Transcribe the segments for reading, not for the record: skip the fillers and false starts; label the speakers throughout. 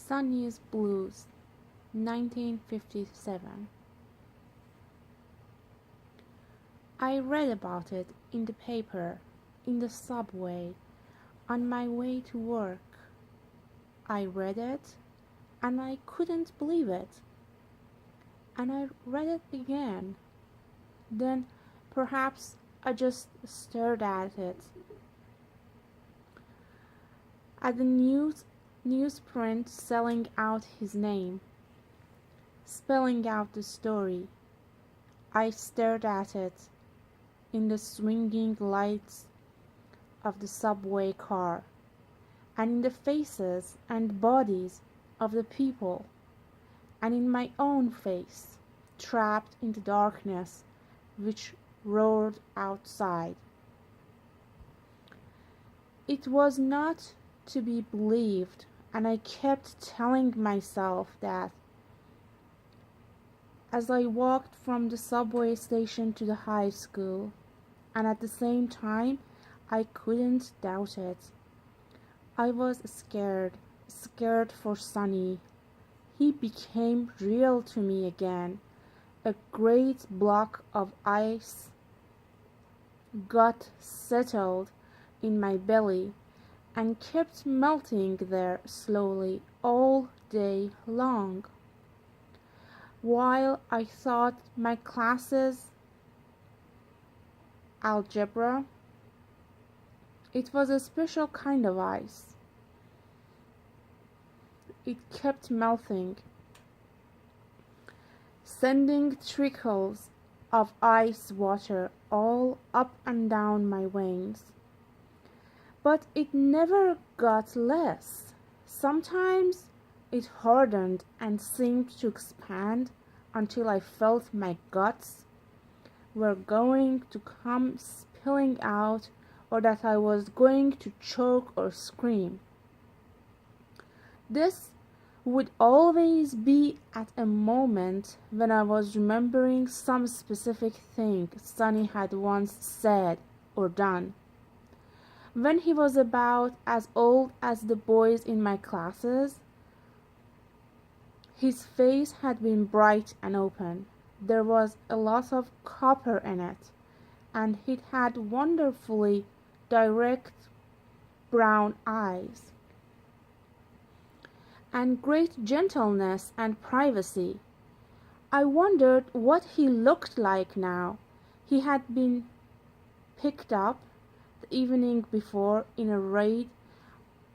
Speaker 1: Sonny's Blues, 1957. I read about it in the paper, in the subway, on my way to work. I read it, and I couldn't believe it. And I read it again. Then perhaps I just stared at it, at the newsprint selling out his name, spelling out the story. I stared at it in the swinging lights of the subway car, and in the faces and bodies of the people, and in my own face, trapped in the darkness which roared outside. It was not to be believed, and I kept telling myself that as I walked from the subway station to the high school, and at the same time I couldn't doubt it. I was scared for Sonny. He became real to me again. A great block of ice got settled in my belly and kept melting there slowly all day long. While I thought my classes algebra, it was a special kind of ice. It kept melting, sending trickles of ice water all up and down my veins. But it never got less. Sometimes it hardened and seemed to expand until I felt my guts were going to come spilling out, or that I was going to choke or scream. This would always be at a moment when I was remembering some specific thing Sonny had once said or done. When he was about as old as the boys in my classes, his face had been bright and open. There was a lot of copper in it, and he had wonderfully direct brown eyes, and great gentleness and privacy. I wondered what he looked like now. He had been picked up the evening before in a raid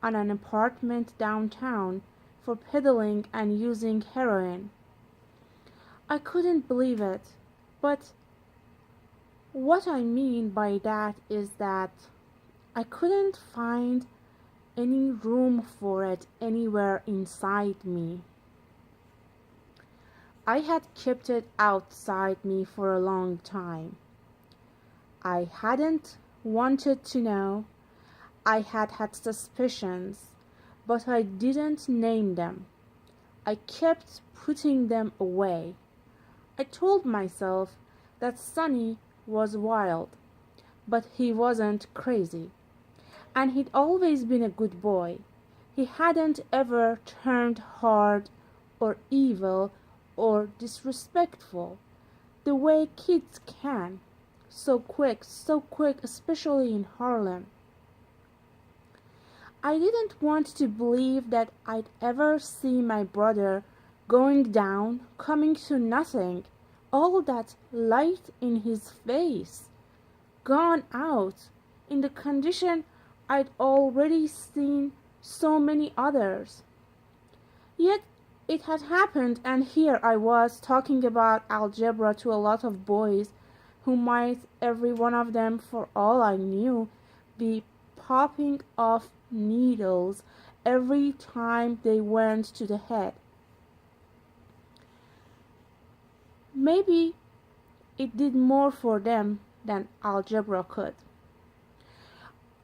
Speaker 1: on an apartment downtown for peddling and using heroin. I couldn't believe it, but what I mean by that is that I couldn't find any room for it anywhere inside me. I had kept it outside me for a long time. I hadn't wanted to know. I had had suspicions, but I didn't name them. I kept putting them away. I told myself that Sonny was wild, but he wasn't crazy. And he'd always been a good boy. He hadn't ever turned hard or evil or disrespectful, the way kids can, so quick, especially in Harlem. I didn't want to believe that I'd ever see my brother going down, coming to nothing, all that light in his face, gone out, in the condition I'd already seen so many others. Yet it had happened, and here I was talking about algebra to a lot of boys who might, every one of them, for all I knew, be popping off needles every time they went to the head. Maybe it did more for them than algebra could.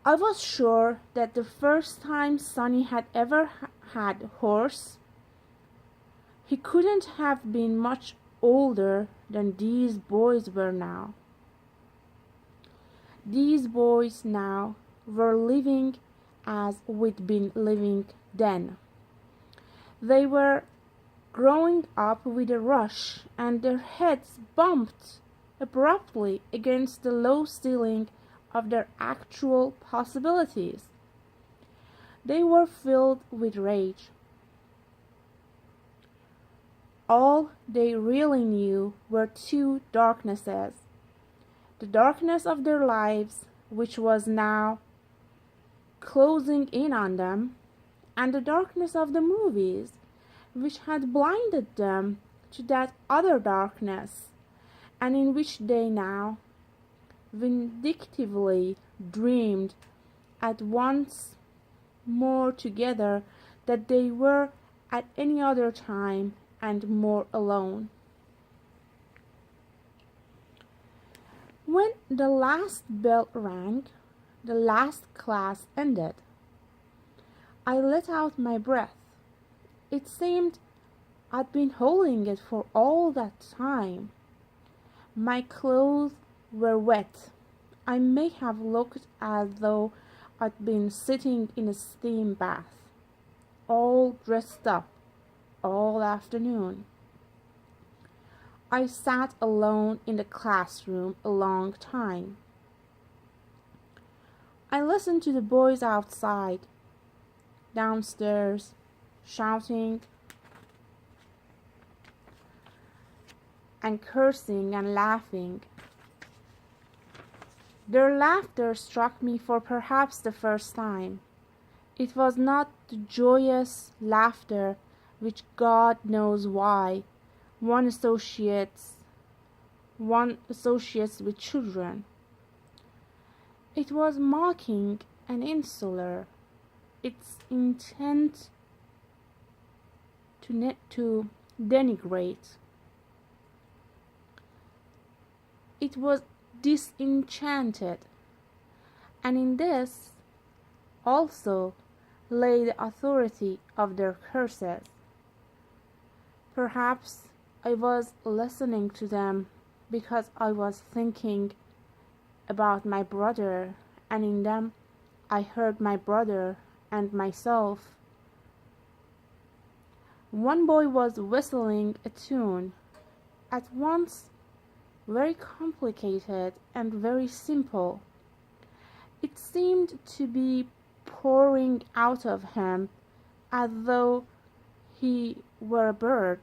Speaker 1: I was sure that the first time Sonny had ever had horse, he couldn't have been much older than these boys were now. These boys now were living as we'd been living then. They were growing up with a rush, and their heads bumped abruptly against the low ceiling of their actual possibilities. They were filled with rage. All they really knew were two darknesses: the darkness of their lives, which was now closing in on them, and the darkness of the movies, which had blinded them to that other darkness, and in which they now vindictively dreamed at once more together than they were at any other time, and more alone. When the last bell rang, the last class ended. I let out my breath. It seemed I'd been holding it for all that time. My clothes were wet. I may have looked as though I'd been sitting in a steam bath, all dressed up, all afternoon. I sat alone in the classroom a long time. I listened to the boys outside, downstairs, shouting and cursing and laughing. Their laughter struck me for perhaps the first time. It was not the joyous laughter which God knows why one associates with children. It was mocking and insular, its intent to denigrate. It was disenchanted, and in this also lay the authority of their curses. Perhaps I was listening to them because I was thinking about my brother, and in them I heard my brother and myself. One boy was whistling a tune, at once very complicated and very simple. It seemed to be pouring out of him as though he were a bird,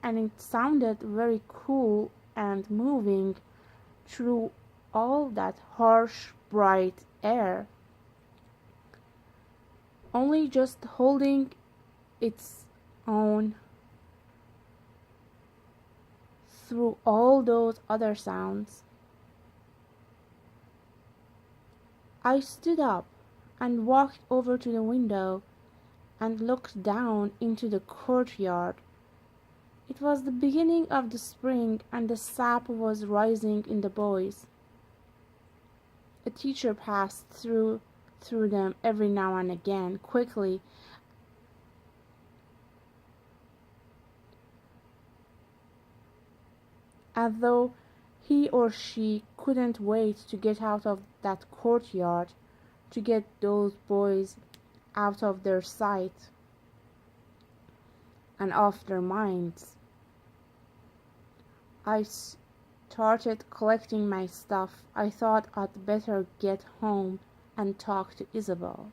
Speaker 1: and it sounded very cool and moving through all that harsh, bright air, only just holding its own through all those other sounds. I stood up and walked over to the window and looked down into the courtyard. It was the beginning of the spring, and the sap was rising in the boys. A teacher passed through them every now and again, quickly, as though he or she couldn't wait to get out of that courtyard, to get those boys out of their sight and off their minds. I started collecting my stuff. I thought I'd better get home and talk to Isabel.